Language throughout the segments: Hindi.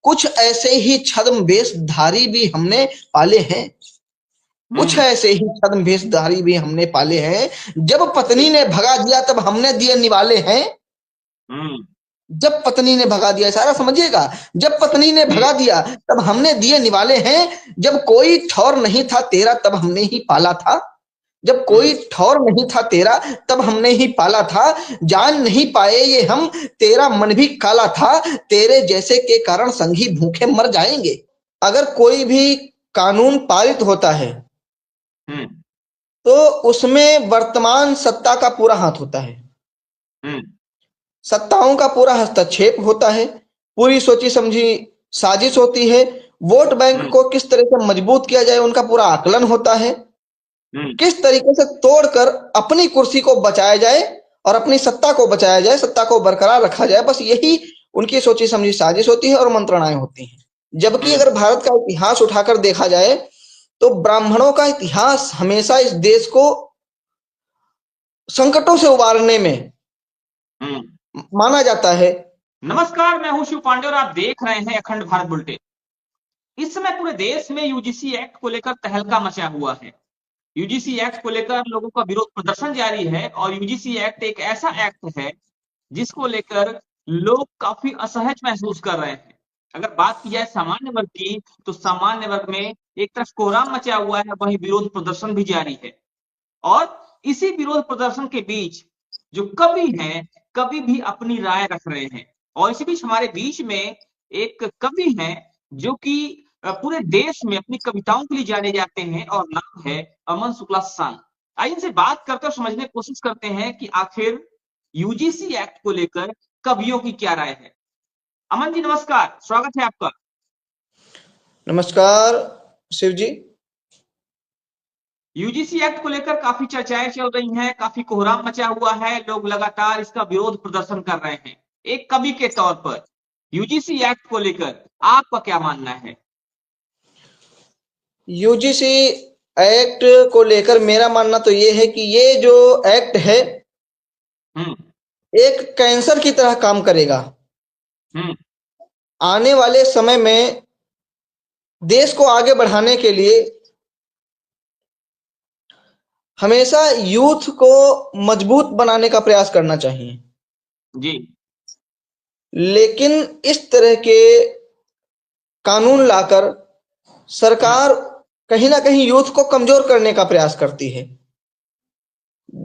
कुछ ऐसे ही छद्म वेशधारी भी हमने पाले हैं। कुछ ऐसे ही छद्म वेशधारी भी हमने पाले हैं। जब पत्नी ने भगा दिया तब हमने दिए निवाले हैं। जब पत्नी ने भगा दिया, सारा समझिएगा। जब पत्नी ने भगा दिया तब हमने दिए निवाले हैं। जब कोई ठौर नहीं था तेरा तब हमने ही पाला था। जब कोई ठौर नहीं था तेरा तब हमने ही पाला था। जान नहीं पाए ये हम तेरा मन भी काला था। तेरे जैसे के कारण संगी भूखे मर जाएंगे। अगर कोई भी कानून पारित होता है तो उसमें वर्तमान सत्ता का पूरा हाथ होता है। सत्ताओं का पूरा हस्तक्षेप होता है। पूरी सोची समझी साजिश होती है। वोट बैंक को किस तरह से मजबूत किया जाए उनका पूरा आकलन होता है। किस तरीके से तोड़कर अपनी कुर्सी को बचाया जाए और अपनी सत्ता को बचाया जाए, सत्ता को बरकरार रखा जाए, बस यही उनकी सोची समझी साजिश होती है और मंत्रणाएं होती हैं। जबकि अगर भारत का इतिहास उठाकर देखा जाए तो ब्राह्मणों का इतिहास हमेशा इस देश को संकटों से उबारने में माना जाता है। नमस्कार, मैं हूं शिव पांडे और आप देख रहे हैं अखंड भारत बुलेटिन। इस समय पूरे देश में यूजीसी एक्ट को लेकर तहलका मचा हुआ है। यूजीसी एक्ट को लेकर लोगों का विरोध प्रदर्शन जारी है और यूजीसी एक्ट एक ऐसा एक्ट है जिसको लेकर लोग काफी असहज महसूस कर रहे हैं। अगर बात की जाए सामान्य वर्ग की, तो सामान्य वर्ग में एक तरफ कोहराम मचा हुआ है, वहीं विरोध प्रदर्शन भी जारी है। और इसी विरोध प्रदर्शन के बीच जो कवि हैं, कवि भी अपनी राय रख रहे हैं। और इसी बीच हमारे बीच में एक कवि हैं जो कि पूरे देश में अपनी कविताओं के लिए जाने जाते हैं और नाम है अमन शुक्ला सांग। आइए इनसे बात करते और समझने की कोशिश करते हैं कि आखिर यूजीसी एक्ट को लेकर कवियों की क्या राय है। अमन जी नमस्कार, स्वागत है आपका। नमस्कार शिव जी। यूजीसी एक्ट को लेकर काफी चर्चाएं चल रही हैं, काफी कोहराम मचा हुआ है, लोग लगातार इसका विरोध प्रदर्शन कर रहे हैं। एक कवि के तौर पर यूजीसी एक्ट को लेकर आपका क्या मानना है? यूजीसी एक्ट को लेकर मेरा मानना तो ये है कि ये जो एक्ट है एक कैंसर की तरह काम करेगा। आने वाले समय में देश को आगे बढ़ाने के लिए हमेशा यूथ को मजबूत बनाने का प्रयास करना चाहिए जी। लेकिन इस तरह के कानून लाकर सरकार कहीं ना कहीं यूथ को कमजोर करने का प्रयास करती है।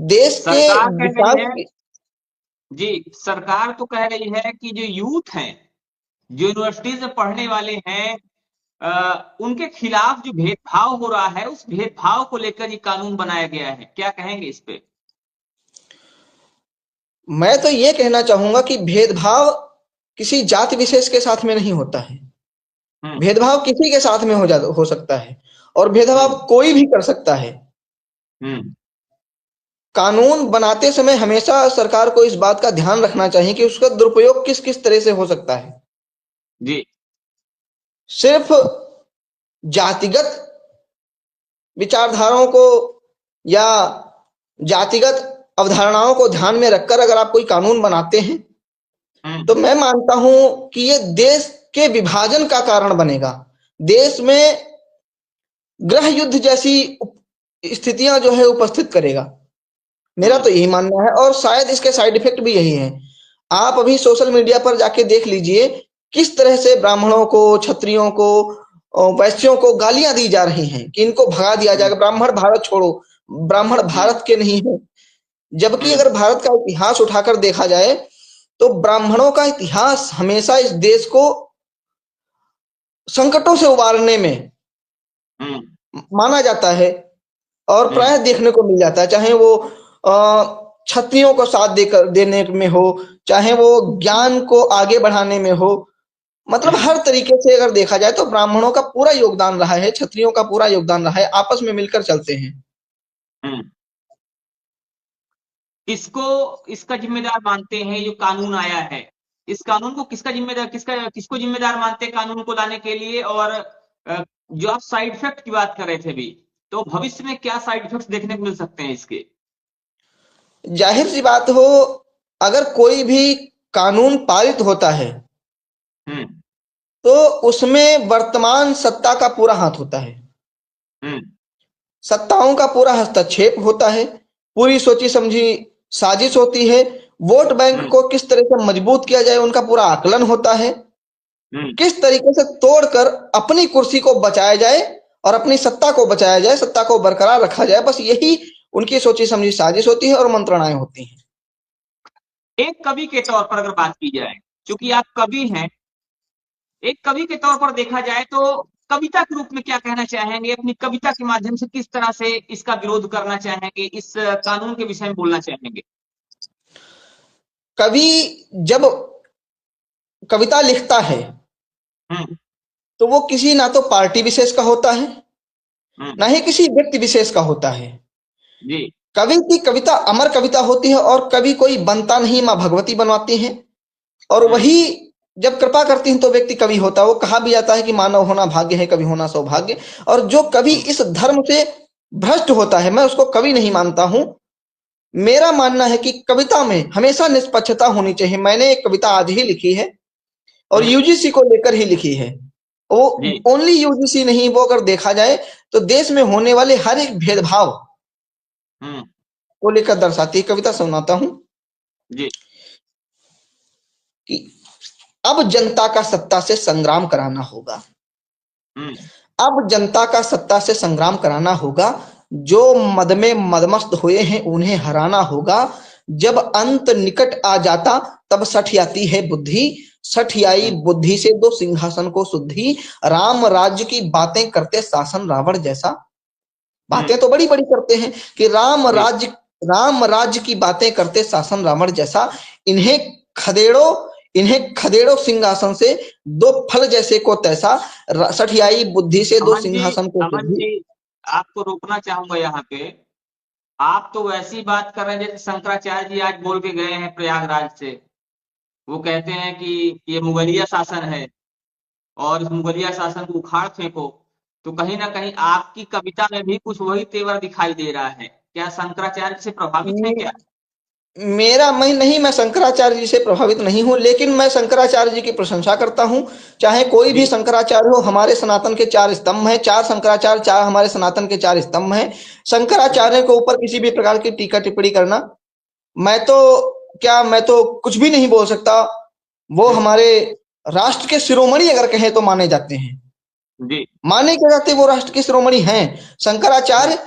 देश के सरकार कह विकास रही है, जी सरकार तो कह रही है कि जो यूथ हैं, जो यूनिवर्सिटीज में पढ़ने वाले हैं, उनके खिलाफ जो भेदभाव हो रहा है, उस भेदभाव को लेकर ये कानून बनाया गया है। क्या कहेंगे इस पे? मैं तो ये कहना चाहूंगा कि भेदभाव किसी जाति विशेष के साथ में नहीं होता है। भेदभाव किसी के साथ में हो सकता है और भेदभाव कोई भी कर सकता है। कानून बनाते समय हमेशा सरकार को इस बात का ध्यान रखना चाहिए कि उसका दुरुपयोग किस किस तरह से हो सकता है। जी। सिर्फ जातिगत विचारधाराओं को या जातिगत अवधारणाओं को ध्यान में रखकर अगर आप कोई कानून बनाते हैं तो मैं मानता हूं कि ये देश के विभाजन का कारण बनेगा। देश में गृह युद्ध जैसी स्थितियां जो है उपस्थित करेगा। मेरा तो यही मानना है और शायद इसके साइड इफेक्ट भी यही है। आप अभी सोशल मीडिया पर जाके देख लीजिए किस तरह से ब्राह्मणों को, क्षत्रियों को, वैश्यों को गालियां दी जा रही हैं कि इनको भगा दिया जाएगा, ब्राह्मण भारत छोड़ो, ब्राह्मण भारत के नहीं है। जबकि अगर भारत का इतिहास उठाकर देखा जाए तो ब्राह्मणों का इतिहास हमेशा इस देश को संकटों से उबारने में माना जाता है और प्राय देखने को मिल जाता है, चाहे वो क्षत्रियों को साथ देकर देने में हो, चाहे वो ज्ञान को आगे बढ़ाने में हो। मतलब हर तरीके से अगर देखा जाए तो ब्राह्मणों का पूरा योगदान रहा है, क्षत्रियों का पूरा योगदान रहा है, आपस में मिलकर चलते हैं। किसको इसका जिम्मेदार मानते हैं ये कानून आया है? इस कानून को किसको जिम्मेदार मानते हैं कानून को लाने के लिए? और जो आप साइड इफेक्ट की बात कर रहे थे भी, तो भविष्य में क्या साइड इफेक्ट्स देखने को मिल सकते हैं इसके? जाहिर सी बात हो, अगर कोई भी कानून पारित होता है तो उसमें वर्तमान सत्ता का पूरा हाथ होता है, सत्ताओं का पूरा हस्तक्षेप होता है, पूरी सोची समझी साजिश होती है, वोट बैंक को किस तरह से मजबूत किया जाए उनका पूरा आकलन होता है, किस तरीके से तोड़कर अपनी कुर्सी को बचाया जाए और अपनी सत्ता को बचाया जाए, सत्ता को बरकरार रखा जाए, बस यही उनकी सोची समझी साजिश होती है और मंत्रणाएं होती हैं। एक कवि के तौर पर अगर बात की जाए, क्योंकि आप कवि हैं, एक कवि के तौर पर देखा जाए तो कविता के रूप में क्या कहना चाहेंगे, अपनी कविता के माध्यम से किस तरह से इसका विरोध करना चाहेंगे, इस कानून के विषय में बोलना चाहेंगे? कवि जब कविता लिखता है तो वो किसी ना तो पार्टी विशेष का होता है, ना ही किसी व्यक्ति विशेष का होता है। जी। कवि की कविता अमर कविता होती है और कवि कोई बनता नहीं, माँ भगवती बनवाती हैं, और वही जब कृपा करती हैं तो व्यक्ति कवि होता है। वो कहा भी जाता है कि मानव होना भाग्य है, कवि होना सौभाग्य। और जो कवि इस धर्म से भ्रष्ट होता है, मैं उसको कवि नहीं मानता हूं। मेरा मानना है कि कविता में हमेशा निष्पक्षता होनी चाहिए। मैंने एक कविता आज ही लिखी है और यूजीसी को लेकर ही लिखी है। वो ओनली यूजीसी नहीं, वो अगर देखा जाए तो देश में होने वाले हर एक भेदभाव को लेकर दर्शाती है। कविता सुनाता हूं जी। कि अब जनता का सत्ता से संग्राम कराना होगा, अब जनता का सत्ता से संग्राम कराना होगा, जो मद में मदमस्त हुए हैं उन्हें हराना होगा। जब अंत निकट आ जाता तब सठ आती है बुद्धि, सठ आई बुद्धि से दो सिंहासन को शुद्धि। राम राज्य की बातें करते शासन रावण जैसा। बातें तो बड़ी बड़ी करते हैं कि राम राज्य की बातें करते शासन रावण जैसा। इन्हें खदेड़ो सिंहासन से दो फल जैसे को तैसा। सठियाई बुद्धि से दो सिंहासन को शुद्धि। आपको रोकना चाहूंगा यहाँ पे। आप तो वैसी बात कर रहे हैं जैसे शंकराचार्य जी आज बोल के गए हैं प्रयागराज से। वो कहते हैं कि ये मुगलिया शासन है और इस मुगलिया शासन को उखाड़ फेंको। तो कहीं ना कहीं आपकी कविता में भी कुछ वही तेवर दिखाई दे रहा है। क्या शंकराचार्य से प्रभावित है क्या? मैं शंकराचार्य जी से प्रभावित नहीं हूं, लेकिन मैं शंकराचार्य जी की प्रशंसा करता हूं। चाहे कोई भी शंकराचार्य हो, हमारे सनातन के 4 स्तंभ हैं, 4 शंकराचार्य, 4 हमारे सनातन के 4 स्तंभ हैं। शंकराचार्य के ऊपर किसी भी प्रकार की टीका टिप्पणी करना, मैं तो कुछ भी नहीं बोल सकता। वो हमारे राष्ट्र के शिरोमणि अगर कहें तो माने जाते हैं, माने क्या जाते, वो राष्ट्र के शिरोमणि हैं। शंकराचार्य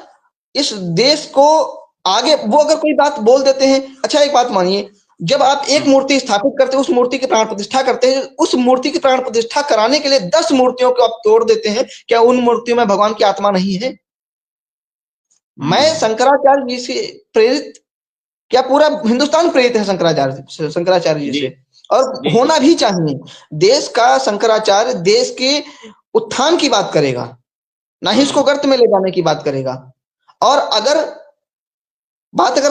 इस देश को आगे, वो अगर कोई बात बोल देते हैं। अच्छा एक बात मानिए, जब आप एक मूर्ति स्थापित करते हैं, उस मूर्ति की प्राण प्रतिष्ठा करते हैं, उस मूर्ति की प्राण प्रतिष्ठा कराने के लिए 10 मूर्तियों को आप तोड़ देते हैं, क्या उन मूर्तियों में भगवान की आत्मा नहीं है? मैं शंकराचार्य जी से प्रेरित, क्या पूरा हिंदुस्तान प्रेरित है शंकराचार्य जी से, और होना भी चाहिए। देश का शंकराचार्य देश के उत्थान की बात करेगा, ना ही इसको गर्त में ले जाने की बात करेगा। और अगर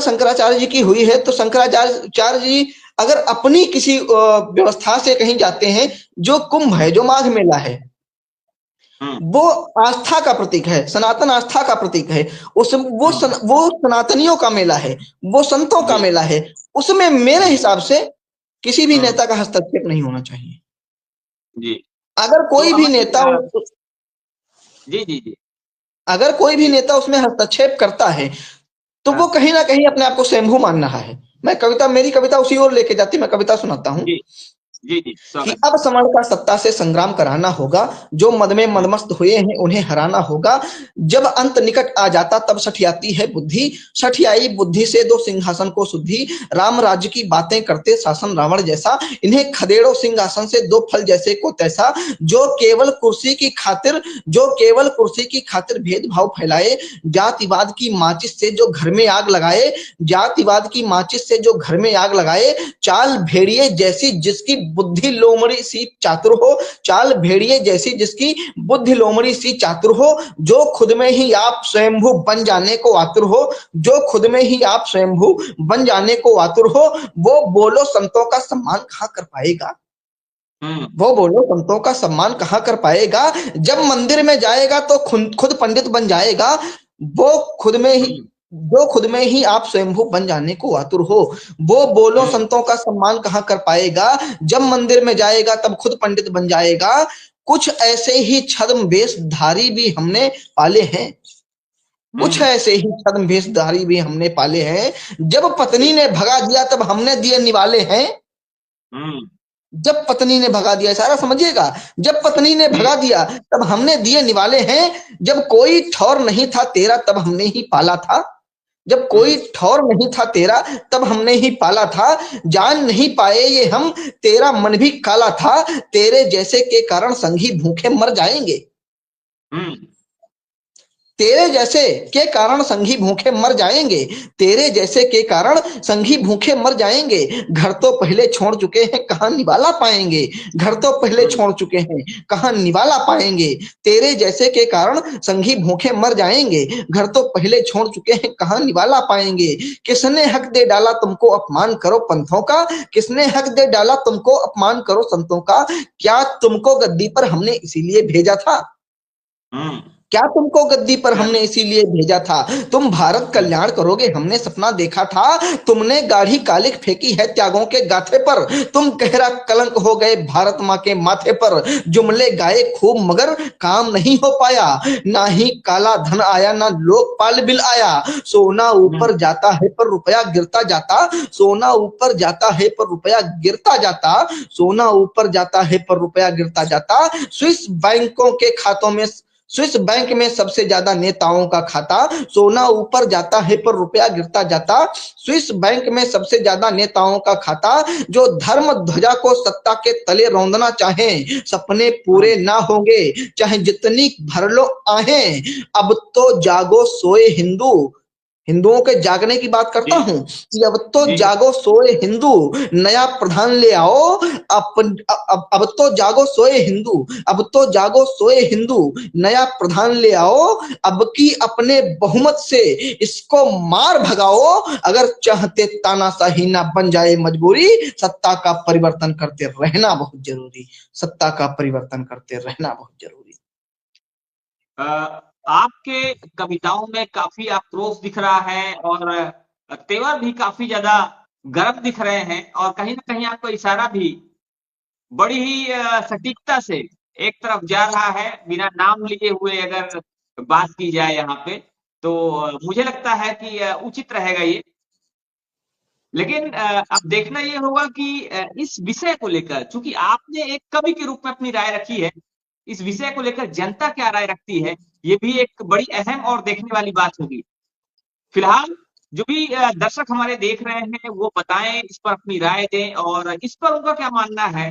शंकराचार्य जी की हुई है तो शंकराचार्य जी अगर अपनी किसी व्यवस्था से कहीं जाते हैं, जो कुंभ है, जो माघ मेला है, वो आस्था का प्रतीक है, सनातन आस्था का प्रतीक है। वो सनातनियों का मेला है, वो संतों का मेला है। उसमें मेरे हिसाब से किसी भी नेता का हस्तक्षेप नहीं होना चाहिए। जी। अगर कोई भी नेता जी अगर कोई भी नेता उसमें हस्तक्षेप करता है तो वो कहीं ना कहीं अपने आप को स्वयंभू मान रहा है। मेरी कविता उसी ओर लेके जाती, मैं कविता सुनाता हूँ कि अब समण का सत्ता से संग्राम कराना होगा, जो मद में मदमस्त हुए हैं उन्हें हराना होगा। जब अंत निकट आ जाता तब सठियाती है बुद्धि, सठियाई बुद्धि से दो सिंहासन को शुद्धि। राम राज्य की बातें करते शासन रावण जैसा, इन्हें खदेड़ो सिंहासन से दो फल जैसे को तैसा। जो केवल कुर्सी की खातिर भेदभाव फैलाए, जातिवाद की माचिस से जो घर में आग लगाए, जातिवाद की माचिस से जो घर में आग लगाए। चाल भेड़िए जैसी जिसकी बुद्धि लोमड़ी सी चातुर हो, चाल भेड़िए जैसी जिसकी बुद्धि लोमड़ी सी चातुर हो। जो खुद में ही आप स्वयंभू बन जाने को आतुर हो, जो खुद में ही आप स्वयंभू बन जाने को आतुर हो। वो बोलो संतों का सम्मान कहाँ कर पाएगा, वो बोलो संतों का सम्मान कहाँ कर पाएगा। जब मंदिर में जाएगा तो खुद पंडित बन जाएगा। वो खुद में ही जो खुद में ही आप स्वयंभू बन जाने को आतुर हो, वो बोलो संतों का सम्मान कहाँ कर पाएगा। जब मंदिर में जाएगा तब खुद पंडित बन जाएगा। कुछ ऐसे ही छद्म वेशधारी भी हमने पाले हैं, कुछ ऐसे ही छद्म वेशधारी भी हमने पाले हैं। जब पत्नी ने भगा दिया तब हमने दिए निवाले हैं। जब पत्नी ने भगा दिया, सारा समझिएगा, जब पत्नी ने भगा दिया तब हमने दिए निवाले हैं। जब कोई ठौर नहीं था तेरा तब हमने ही पाला था। जब कोई ठौर नहीं था तेरा तब हमने ही पाला था। जान नहीं पाए ये हम तेरा मन भी काला था। तेरे जैसे के कारण संगी भूखे मर जाएंगे। तेरे जैसे के कारण संगी भूखे मर जाएंगे। तेरे जैसे के कारण संगी भूखे मर जाएंगे। घर तो पहले छोड़ चुके हैं कहाँ निवाला पाएंगे। घर तो पहले छोड़ चुके हैं कहाँ निवाला पाएंगे। तेरे जैसे के कारण संगी भूखे मर जाएंगे। घर तो पहले छोड़ चुके हैं कहाँ निवाला पाएंगे। किसने हक दे डाला तुमको अपमान करो पंथों का। किसने हक दे डाला तुमको अपमान करो संतों का। क्या तुमको गद्दी पर हमने इसीलिए भेजा था। क्या तुमको गद्दी पर हमने इसीलिए भेजा था। तुम भारत कल्याण करोगे हमने सपना देखा था। तुमने गाढ़ी कालिक फेंकी है त्यागों के गाथे पर। तुम गहरा कलंक हो गए भारत माँ के माथे पर। जुमले गाए खूब मगर काम नहीं हो पाया। ना ही काला धन आया ना लोकपाल बिल आया। सोना ऊपर जाता है पर रुपया गिरता जाता। सोना ऊपर जाता है पर रुपया गिरता जाता। सोना ऊपर जाता है पर रुपया गिरता जाता। स्विस बैंक में सबसे ज्यादा नेताओं का खाता। सोना ऊपर जाता है पर रुपया गिरता जाता। स्विस बैंक में सबसे ज्यादा नेताओं का खाता। जो धर्म ध्वजा को सत्ता के तले रौंदना चाहे सपने पूरे ना होंगे चाहे जितनी भर लो आहें। अब तो जागो सोए हिंदू। हिंदुओं के जागने की बात करता हूं कि अब तो जागो सोए हिंदू नया प्रधान ले आओ। अब तो जागो सोए हिंदू। अब तो जागो सोए हिंदू नया प्रधान ले आओ। अब की अपने बहुमत से इसको मार भगाओ। अगर चाहते तानाशाही ना बन जाए मजबूरी। सत्ता का परिवर्तन करते रहना बहुत जरूरी। सत्ता का परिवर्तन करते रहना बहुत जरूरी। आपके कविताओं में काफी आक्रोश दिख रहा है और तेवर भी काफी ज्यादा गर्म दिख रहे हैं और कहीं ना कहीं आपका इशारा भी बड़ी ही सटीकता से एक तरफ जा रहा है। बिना नाम लिए हुए अगर बात की जाए यहाँ पे तो मुझे लगता है कि उचित रहेगा ये। लेकिन अब देखना ये होगा कि इस विषय को लेकर, चूंकि आपने एक कवि के रूप में अपनी राय रखी है, इस विषय को लेकर जनता क्या राय रखती है, ये भी एक बड़ी अहम और देखने वाली बात होगी। फिलहाल जो भी दर्शक हमारे देख रहे हैं वो बताएं, इस पर अपनी राय दें और इस पर उनका क्या मानना है,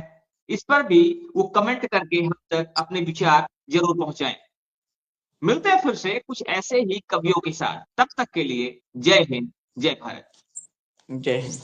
इस पर भी वो कमेंट करके हम तक अपने विचार जरूर पहुंचाएं। मिलते हैं फिर से कुछ ऐसे ही कवियों के साथ। तब तक के लिए जय हिंद, जय भारत। जय हिंद।